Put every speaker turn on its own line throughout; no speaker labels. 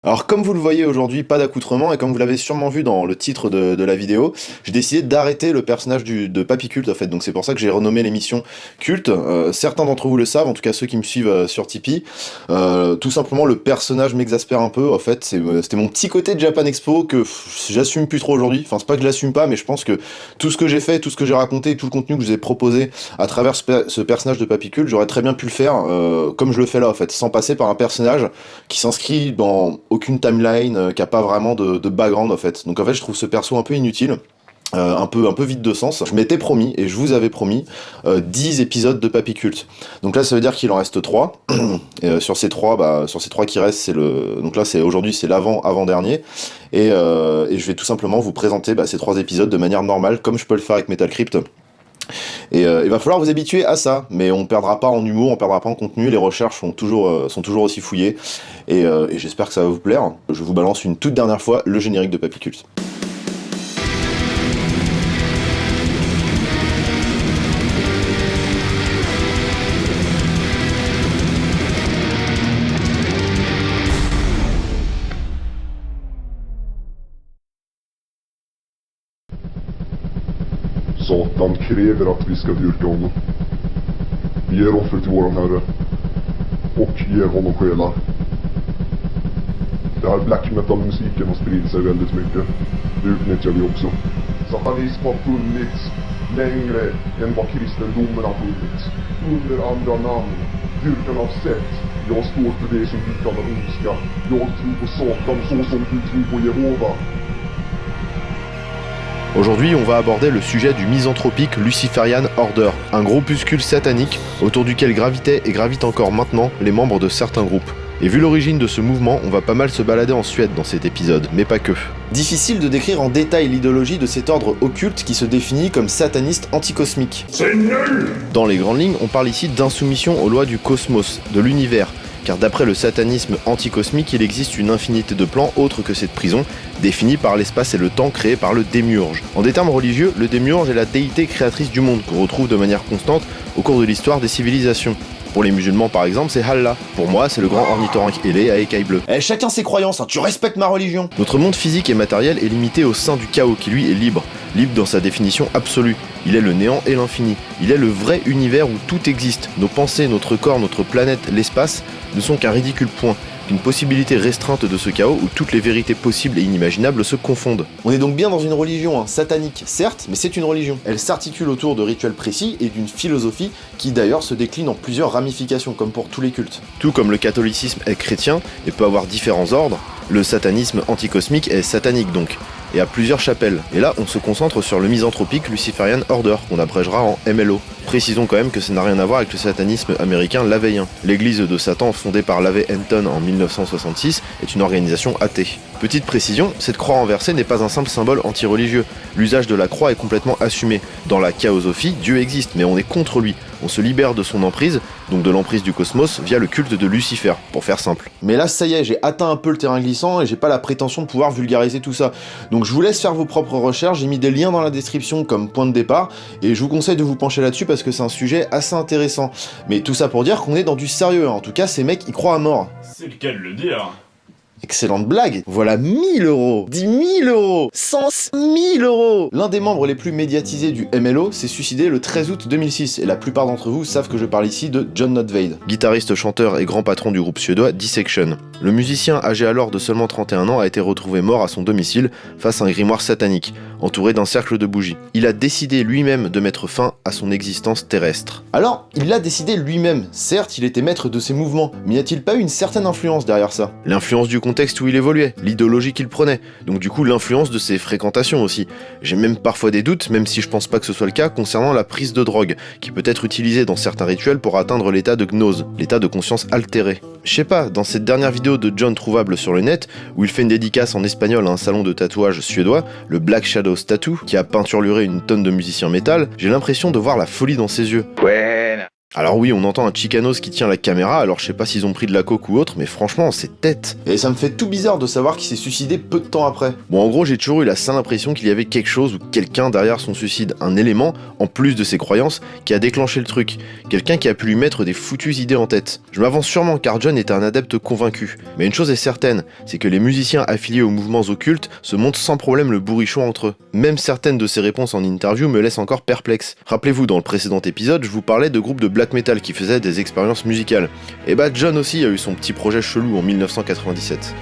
Alors comme vous le voyez aujourd'hui, pas d'accoutrement, et comme vous l'avez sûrement vu dans le titre de la vidéo, j'ai décidé d'arrêter le personnage de Papy Culte en fait, donc c'est pour ça que j'ai renommé l'émission Culte. Certains d'entre vous le savent, en tout cas ceux qui me suivent sur Tipeee. Tout simplement le personnage m'exaspère un peu, en fait, c'était mon petit côté de Japan Expo que j'assume plus trop aujourd'hui, enfin c'est pas que je l'assume pas, mais je pense que tout ce que j'ai fait, tout ce que j'ai raconté, tout le contenu que je vous ai proposé à travers ce personnage de Papy Culte, j'aurais très bien pu le faire comme je le fais là en fait, sans passer par un personnage qui s'inscrit dans aucune timeline, qui a pas vraiment de background en fait. Donc en fait je trouve ce perso un peu inutile. Un peu vide de sens. Je m'étais promis, et je vous avais promis, 10 épisodes de Papy Culte. Donc là, ça veut dire qu'il en reste 3. Sur ces 3 qui restent, donc là, aujourd'hui, c'est l'avant-dernier. Et je vais tout simplement vous présenter ces 3 épisodes de manière normale, comme je peux le faire avec Metal Crypt. Et il va falloir vous habituer à ça, mais on perdra pas en humour, on perdra pas en contenu, les recherches sont toujours aussi fouillées, et j'espère que ça va vous plaire. Je vous balance une toute dernière fois le générique de Papy Culte.
Satan kräver att vi ska dyrka honom. Vi ger offer till våran Herre och ger honom själar. Det här black metal-musiken har spridit sig väldigt mycket. Det utnyttjar vi också. Satanism har funnits längre än vad kristendomen har funnits. Under andra namn, dyrkan av sätt. Jag står för det som du kallar ondska. Jag tror på Satan så som du tror på Jehova.
Aujourd'hui, on va aborder le sujet du misanthropique Luciferian Order, un groupuscule satanique autour duquel gravitaient et gravitent encore maintenant les membres de certains groupes. Et vu l'origine de ce mouvement, on va pas mal se balader en Suède dans cet épisode, mais pas que. Difficile de décrire en détail l'idéologie de cet ordre occulte qui se définit comme sataniste anticosmique.
C'est nul!
Dans les grandes lignes, on parle ici d'insoumission aux lois du cosmos, de l'univers, car d'après le satanisme anticosmique, il existe une infinité de plans autres que cette prison, définie par l'espace et le temps créé par le démiurge. En des termes religieux, le démiurge est la déité créatrice du monde qu'on retrouve de manière constante au cours de l'histoire des civilisations. Pour les musulmans par exemple, c'est Allah. Pour moi, c'est le grand ornithorynque ailé à écailles bleues. Chacun ses croyances, tu respectes ma religion. Notre monde physique et matériel est limité au sein du chaos qui lui est libre. Libre dans sa définition absolue. Il est le néant et l'infini. Il est le vrai univers où tout existe. Nos pensées, notre corps, notre planète, l'espace ne sont qu'un ridicule point, une possibilité restreinte de ce chaos où toutes les vérités possibles et inimaginables se confondent. On est donc bien dans une religion satanique, certes, mais c'est une religion. Elle s'articule autour de rituels précis et d'une philosophie qui d'ailleurs se décline en plusieurs ramifications, comme pour tous les cultes. Tout comme le catholicisme est chrétien et peut avoir différents ordres, le satanisme anticosmique est satanique donc, et a plusieurs chapelles. Et là, on se concentre sur le misanthropique Luciferian Order, qu'on abrégera en MLO. Précisons quand même que ça n'a rien à voir avec le satanisme américain lavéien. L'église de Satan, fondée par Lavey Hinton en 1966, est une organisation athée. Petite précision, cette croix renversée n'est pas un simple symbole anti-religieux. L'usage de la croix est complètement assumé. Dans la chaosophie, Dieu existe, mais on est contre lui. On se libère de son emprise, donc de l'emprise du cosmos, via le culte de Lucifer, pour faire simple. Mais là, ça y est, j'ai atteint un peu le terrain glissant et j'ai pas la prétention de pouvoir vulgariser tout ça. Donc je vous laisse faire vos propres recherches, j'ai mis des liens dans la description comme point de départ, et je vous conseille de vous pencher là-dessus parce que c'est un sujet assez intéressant. Mais tout ça pour dire qu'on est dans du sérieux, hein. En tout cas, ces mecs y croient à mort.
C'est le cas de le dire.
Excellente blague. Voilà 1000 euros, 10 000 euros, 100 000 euros. L'un des membres les plus médiatisés du MLO s'est suicidé le 13 août 2006, et la plupart d'entre vous savent que je parle ici de John Notveit, guitariste, chanteur et grand patron du groupe suédois Dissection. Le musicien, âgé alors de seulement 31 ans, a été retrouvé mort à son domicile face à un grimoire satanique, entouré d'un cercle de bougies. Il a décidé lui-même de mettre fin à son existence terrestre. Alors, il l'a décidé lui-même. Certes, il était maître de ses mouvements, mais y a-t-il pas eu une certaine influence derrière ça? L'influence du contexte où il évoluait, l'idéologie qu'il prenait, donc du coup l'influence de ses fréquentations aussi. J'ai même parfois des doutes, même si je pense pas que ce soit le cas, concernant la prise de drogue, qui peut être utilisée dans certains rituels pour atteindre l'état de gnose, l'état de conscience altérée. Je sais pas, dans cette dernière vidéo de John trouvable sur le net, où il fait une dédicace en espagnol à un salon de tatouage suédois, le Black Shadows Tattoo, qui a peinturluré une tonne de musiciens métal, j'ai l'impression de voir la folie dans ses yeux. Alors oui, on entend un Chicanos qui tient la caméra, alors je sais pas s'ils ont pris de la coke ou autre, mais franchement, c'est tête. Et ça me fait tout bizarre de savoir qu'il s'est suicidé peu de temps après. Bon, en gros, j'ai toujours eu la sale impression qu'il y avait quelque chose ou quelqu'un derrière son suicide, un élément, en plus de ses croyances, qui a déclenché le truc. Quelqu'un qui a pu lui mettre des foutues idées en tête. Je m'avance sûrement car John est un adepte convaincu. Mais une chose est certaine, c'est que les musiciens affiliés aux mouvements occultes se montrent sans problème le bourrichon entre eux. Même certaines de ses réponses en interview me laissent encore perplexe. Rappelez-vous, dans le précédent épisode, je vous parlais de groupes de black metal qui faisaient des expériences musicales. Et bah John aussi a eu son petit projet chelou en 1997.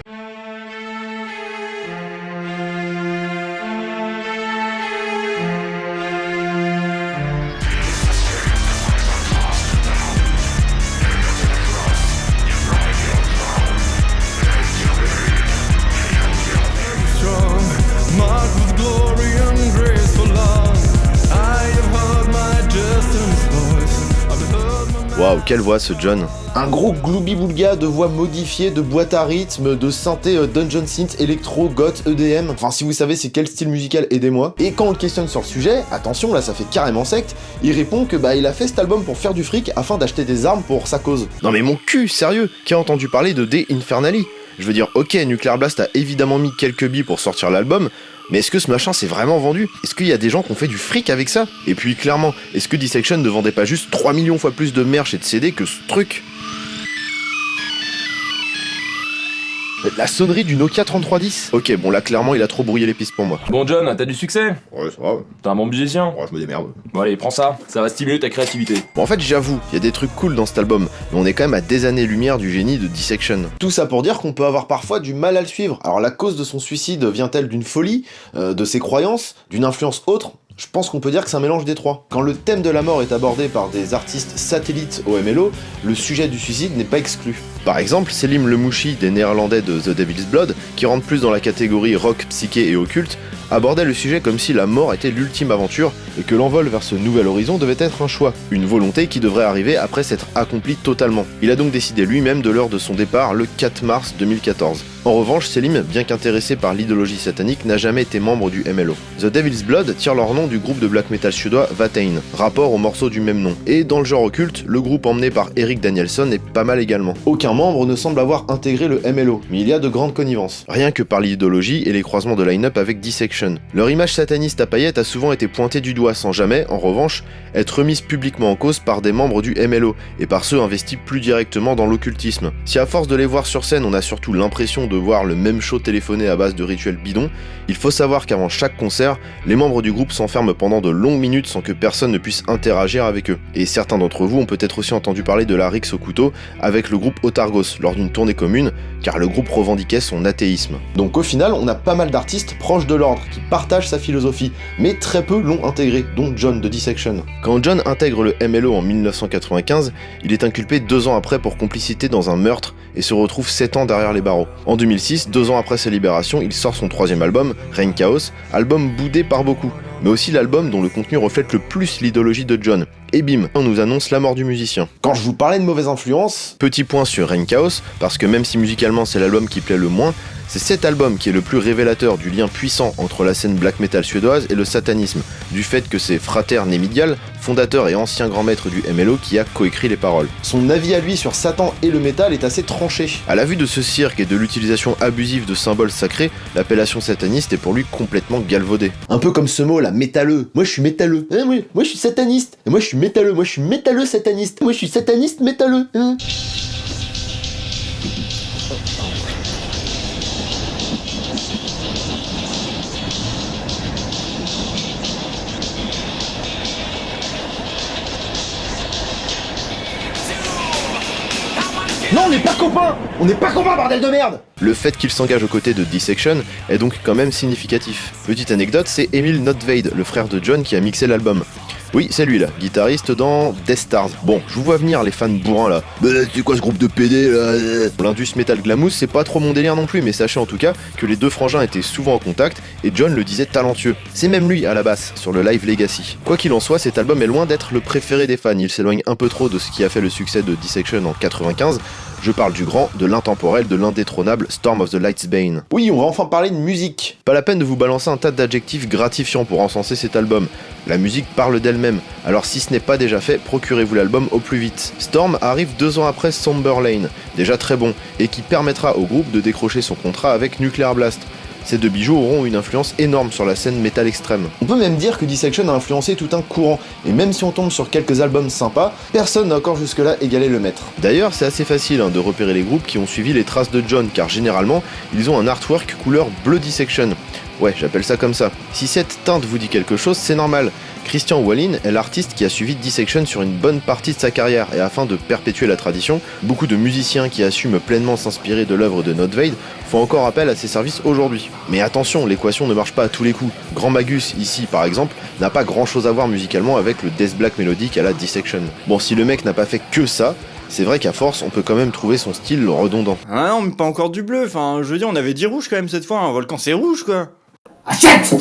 Waouh, quelle voix ce John. Un gros gloubi-boulga de voix modifiée, de boîte à rythme, de synthé dungeon synth, électro, goth, EDM. Enfin, si vous savez c'est quel style musical, aidez-moi. Et quand on le questionne sur le sujet, attention, là ça fait carrément secte, il répond que il a fait cet album pour faire du fric afin d'acheter des armes pour sa cause. Non mais mon cul, sérieux, qui a entendu parler de De Infernali? Je veux dire, ok, Nuclear Blast a évidemment mis quelques billes pour sortir l'album, mais est-ce que ce machin s'est vraiment vendu? Est-ce qu'il y a des gens qui ont fait du fric avec ça? Et puis clairement, est-ce que Dissection ne vendait pas juste 3 millions fois plus de merch et de CD que ce truc? La sonnerie du Nokia 3310. Ok, bon là clairement il a trop brouillé les pistes pour moi.
Bon John, t'as du succès?
Ouais, ça va.
T'es un bon musicien?
Ouais, je me démerde.
Bon allez, prends ça va stimuler ta créativité.
Bon en fait j'avoue, il y a des trucs cool dans cet album, mais on est quand même à des années-lumière du génie de Dissection. Tout ça pour dire qu'on peut avoir parfois du mal à le suivre. Alors la cause de son suicide vient-elle d'une folie, de ses croyances, d'une influence autre? Je pense qu'on peut dire que c'est un mélange des trois. Quand le thème de la mort est abordé par des artistes satellites au MLO, le sujet du suicide n'est pas exclu. Par exemple, Selim Lemouchi des Néerlandais de The Devil's Blood, qui rentre plus dans la catégorie rock, psyché et occulte, abordait le sujet comme si la mort était l'ultime aventure et que l'envol vers ce nouvel horizon devait être un choix, une volonté qui devrait arriver après s'être accomplie totalement. Il a donc décidé lui-même de l'heure de son départ le 4 mars 2014. En revanche, Selim, bien qu'intéressé par l'idéologie satanique, n'a jamais été membre du MLO. The Devil's Blood tire leur nom du groupe de black metal suédois Watain, rapport au morceau du même nom. Et dans le genre occulte, le groupe emmené par Eric Danielson est pas mal également. Aucun membre ne semble avoir intégré le MLO, mais il y a de grandes connivences. Rien que par l'idéologie et les croisements de line-up avec Dissection. Leur image sataniste à paillettes a souvent été pointée du doigt sans jamais, en revanche, être remise publiquement en cause par des membres du MLO et par ceux investis plus directement dans l'occultisme. Si à force de les voir sur scène on a surtout l'impression de voir le même show téléphoné à base de rituels bidons, il faut savoir qu'avant chaque concert, les membres du groupe s'enferment pendant de longues minutes sans que personne ne puisse interagir avec eux. Et certains d'entre vous ont peut-être aussi entendu parler de la rixe au couteau avec le groupe Otargos lors d'une tournée commune, car le groupe revendiquait son athéisme. Donc au final, on a pas mal d'artistes proches de l'ordre qui partagent sa philosophie, mais très peu l'ont intégré, dont John de Dissection. Quand John intègre le MLO en 1995, il est inculpé 2 ans après pour complicité dans un meurtre et se retrouve 7 ans derrière les barreaux. En 2006, 2 ans après sa libération, il sort son 3e album, Reign Chaos, album boudé par beaucoup, mais aussi l'album dont le contenu reflète le plus l'idéologie de John. Et bim, on nous annonce la mort du musicien. Quand je vous parlais de mauvaise influence, petit point sur Reign Chaos, parce que même si musicalement c'est l'album qui plaît le moins, c'est cet album qui est le plus révélateur du lien puissant entre la scène black metal suédoise et le satanisme, du fait que c'est Frater Nemidial, fondateur et ancien grand maître du MLO, qui a coécrit les paroles. Son avis à lui sur Satan et le métal est assez tranché. À la vue de ce cirque et de l'utilisation abusive de symboles sacrés, l'appellation sataniste est pour lui complètement galvaudée. Un peu comme ce mot là, métalleux. Moi je suis métalleux. Moi je suis sataniste. Et moi je suis métalleux. Moi je suis métalleux sataniste. Moi je suis sataniste métalleux. Non, on n'est pas copains! On n'est pas copains, bordel de merde! Le fait qu'il s'engage aux côtés de Dissection est donc quand même significatif. Petite anecdote, c'est Emil Notveit, le frère de John, qui a mixé l'album. Oui, c'est lui là, guitariste dans Death Stars. Bon, je vous vois venir les fans bourrins là. C'est quoi ce groupe de PD là? L'indus metal glamour, c'est pas trop mon délire non plus, mais sachez en tout cas que les deux frangins étaient souvent en contact et John le disait talentueux. C'est même lui à la basse, sur le live Legacy. Quoi qu'il en soit, cet album est loin d'être le préféré des fans, il s'éloigne un peu trop de ce qui a fait le succès de Dissection en 95, Je parle du grand, de l'intemporel, de l'indétrônable Storm of the Lightsbane. Oui, on va enfin parler de musique. Pas la peine de vous balancer un tas d'adjectifs gratifiants pour encenser cet album. La musique parle d'elle-même, alors si ce n'est pas déjà fait, procurez-vous l'album au plus vite. Storm arrive 2 ans après Somber Lane, déjà très bon, et qui permettra au groupe de décrocher son contrat avec Nuclear Blast. Ces 2 bijoux auront une influence énorme sur la scène métal extrême. On peut même dire que Dissection a influencé tout un courant, et même si on tombe sur quelques albums sympas, personne n'a encore jusque-là égalé le maître. D'ailleurs, c'est assez facile de repérer les groupes qui ont suivi les traces de John, car généralement, ils ont un artwork couleur bleu Dissection. Ouais, j'appelle ça comme ça. Si cette teinte vous dit quelque chose, c'est normal. Christian Wallin est l'artiste qui a suivi Dissection sur une bonne partie de sa carrière, et afin de perpétuer la tradition, beaucoup de musiciens qui assument pleinement s'inspirer de l'œuvre de Notveit font encore appel à ses services aujourd'hui. Mais attention, l'équation ne marche pas à tous les coups. Grand Magus, ici par exemple, n'a pas grand chose à voir musicalement avec le death black mélodique à la Dissection. Bon, si le mec n'a pas fait que ça, c'est vrai qu'à force, on peut quand même trouver son style redondant.
Ah non, mais pas encore du bleu, enfin, je veux dire, on avait dit rouge quand même cette fois, un volcan c'est rouge quoi.
Achète!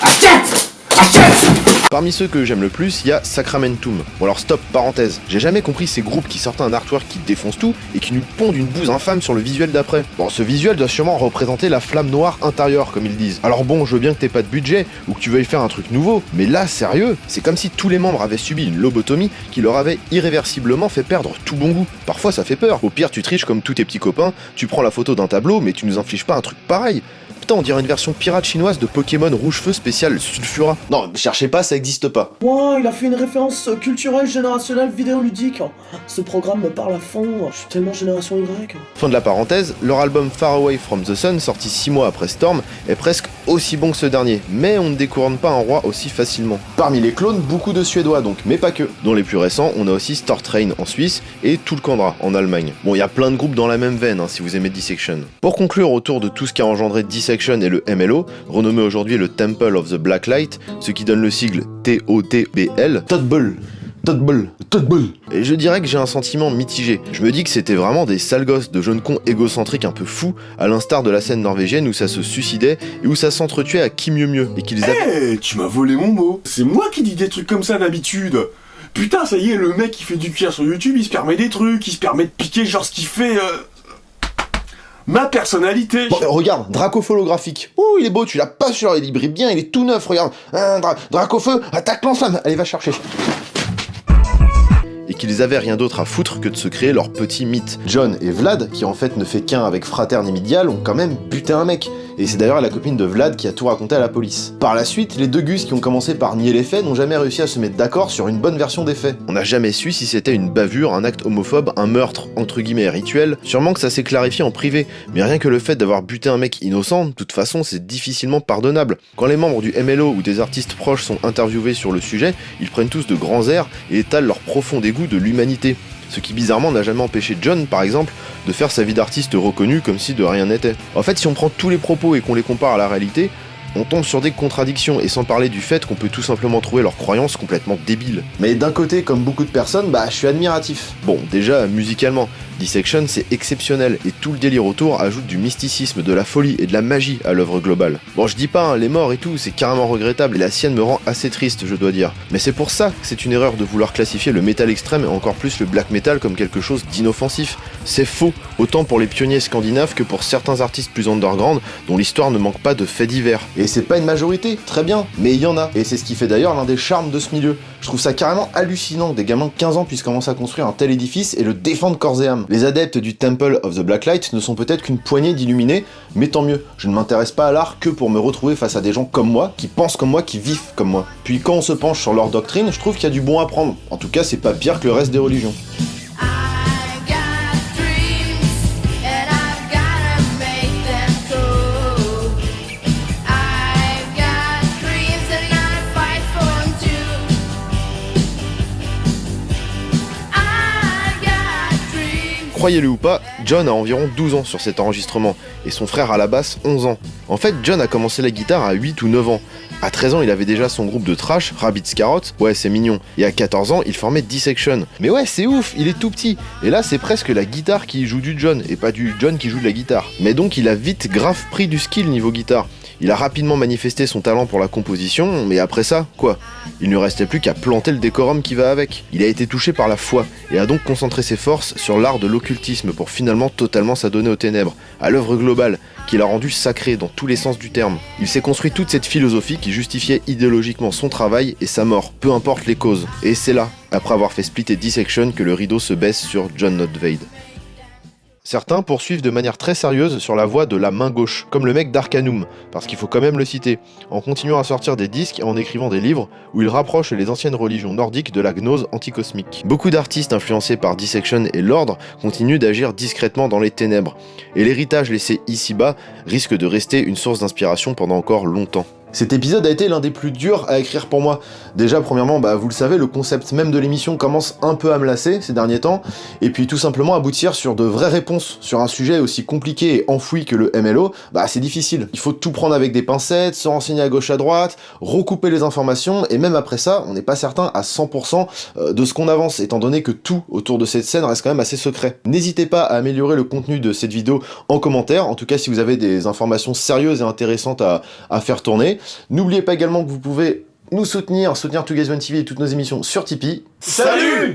Achète! Achète!
Parmi ceux que j'aime le plus, il y a Sacramentum. Bon alors stop, parenthèse. J'ai jamais compris ces groupes qui sortent un artwork qui défonce tout et qui nous pondent une bouse infâme sur le visuel d'après. Bon, ce visuel doit sûrement représenter la flamme noire intérieure, comme ils disent. Alors bon, je veux bien que t'aies pas de budget ou que tu veuilles faire un truc nouveau, mais là, sérieux, c'est comme si tous les membres avaient subi une lobotomie qui leur avait irréversiblement fait perdre tout bon goût. Parfois ça fait peur. Au pire, tu triches comme tous tes petits copains, tu prends la photo d'un tableau, mais tu nous infliges pas un truc pareil. Putain, on dirait une version pirate chinoise de Pokémon Rouge-Feu spécial Sulfura. Non, cherchez pas, ça existe pas.
Wow, il a fait une référence culturelle, générationnelle, vidéoludique. Ce programme me parle à fond, je suis tellement génération Y.
Fin de la parenthèse, leur album Far Away from the Sun, sorti 6 mois après Storm, est presque aussi bon que ce dernier, mais on ne découronne pas un roi aussi facilement. Parmi les clones, beaucoup de Suédois donc, mais pas que. Dont les plus récents, on a aussi Star Train en Suisse et Tulkandra en Allemagne. Bon, il y a plein de groupes dans la même veine, si vous aimez Dissection. Pour conclure autour de tout ce qui a engendré Dissection et le MLO, renommé aujourd'hui le Temple of the Black Light, ce qui donne le sigle TOTBL, Totbull. Et je dirais que j'ai un sentiment mitigé. Je me dis que c'était vraiment des sales gosses de jeunes cons égocentriques un peu fous, à l'instar de la scène norvégienne où ça se suicidait et où ça s'entretuait à qui mieux et qu'ils
Hey, tu m'as volé mon mot. C'est moi qui dis des trucs comme ça d'habitude. Putain, ça y est, le mec qui fait du cuir sur YouTube, il se permet des trucs, il se permet de piquer genre ce qu'il fait... ma personnalité.
Bon, regarde, Dracofolographique. Ouh, il est beau, tu l'as pas sur, il brille bien, il est tout neuf, regarde. Dracofeu, attaque l'enflamme. Allez, va chercher. Et qu'ils avaient rien d'autre à foutre que de se créer leur petit mythe. John et Vlad, qui en fait ne fait qu'un avec Fraterne et Midial, ont quand même buté un mec. Et c'est d'ailleurs la copine de Vlad qui a tout raconté à la police. Par la suite, les deux gus qui ont commencé par nier les faits n'ont jamais réussi à se mettre d'accord sur une bonne version des faits. On n'a jamais su si c'était une bavure, un acte homophobe, un meurtre entre guillemets rituel. Sûrement que ça s'est clarifié en privé, mais rien que le fait d'avoir buté un mec innocent, de toute façon c'est difficilement pardonnable. Quand les membres du MLO ou des artistes proches sont interviewés sur le sujet, ils prennent tous de grands airs et étalent leur profond dégoût de l'humanité. Ce qui bizarrement n'a jamais empêché John, par exemple, de faire sa vie d'artiste reconnu comme si de rien n'était. En fait, si on prend tous les propos et qu'on les compare à la réalité, on tombe sur des contradictions, et sans parler du fait qu'on peut tout simplement trouver leurs croyances complètement débiles. Mais d'un côté, comme beaucoup de personnes, je suis admiratif. Bon, déjà, musicalement, Dissection c'est exceptionnel, et tout le délire autour ajoute du mysticisme, de la folie et de la magie à l'œuvre globale. Bon, je dis pas, les morts et tout, c'est carrément regrettable, et la sienne me rend assez triste, je dois dire. Mais c'est pour ça que c'est une erreur de vouloir classifier le métal extrême et encore plus le black metal comme quelque chose d'inoffensif. C'est faux, autant pour les pionniers scandinaves que pour certains artistes plus underground, dont l'histoire ne manque pas de faits divers. Et c'est pas une majorité, très bien, mais il y en a. Et c'est ce qui fait d'ailleurs l'un des charmes de ce milieu. Je trouve ça carrément hallucinant que des gamins de 15 ans puissent commencer à construire un tel édifice et le défendre corps et âme. Les adeptes du Temple of the Black Light ne sont peut-être qu'une poignée d'illuminés, mais tant mieux. Je ne m'intéresse pas à l'art que pour me retrouver face à des gens comme moi, qui pensent comme moi, qui vivent comme moi. Puis quand on se penche sur leur doctrine, je trouve qu'il y a du bon à prendre. En tout cas, c'est pas pire que le reste des religions. Croyez-le ou pas, John a environ 12 ans sur cet enregistrement, et son frère à la basse 11 ans. En fait, John a commencé la guitare à 8 ou 9 ans. À 13 ans, il avait déjà son groupe de thrash, Rabbit's Carrot, ouais c'est mignon. Et à 14 ans, il formait Dissection. Mais ouais, c'est ouf, il est tout petit. Et là, c'est presque la guitare qui joue du John, et pas du John qui joue de la guitare. Mais donc, il a vite grave pris du skill niveau guitare. Il a rapidement manifesté son talent pour la composition, mais après ça, quoi? Il ne restait plus qu'à planter le décorum qui va avec. Il a été touché par la foi, et a donc concentré ses forces sur l'art de l'occultisme pour finalement totalement s'adonner aux ténèbres, à l'œuvre globale, qui l'a rendu sacré dans tous les sens du terme. Il s'est construit toute cette philosophie qui justifiait idéologiquement son travail et sa mort, peu importe les causes. Et c'est là, après avoir fait splitter Dissection, que le rideau se baisse sur John Notveit. Certains poursuivent de manière très sérieuse sur la voie de la main gauche, comme le mec d'Arcanum, parce qu'il faut quand même le citer, en continuant à sortir des disques et en écrivant des livres où il rapproche les anciennes religions nordiques de la gnose anticosmique. Beaucoup d'artistes influencés par Dissection et l'Ordre continuent d'agir discrètement dans les ténèbres, et l'héritage laissé ici-bas risque de rester une source d'inspiration pendant encore longtemps. Cet épisode a été l'un des plus durs à écrire pour moi. Déjà, premièrement, vous le savez, le concept même de l'émission commence un peu à me lasser ces derniers temps, et puis tout simplement aboutir sur de vraies réponses sur un sujet aussi compliqué et enfoui que le MLO, c'est difficile. Il faut tout prendre avec des pincettes, se renseigner à gauche à droite, recouper les informations, et même après ça, on n'est pas certain à 100% de ce qu'on avance, étant donné que tout autour de cette scène reste quand même assez secret. N'hésitez pas à améliorer le contenu de cette vidéo en commentaire, en tout cas si vous avez des informations sérieuses et intéressantes à faire tourner. N'oubliez pas également que vous pouvez nous soutenir 2Guys1 TV et toutes nos émissions sur Tipeee.
Salut!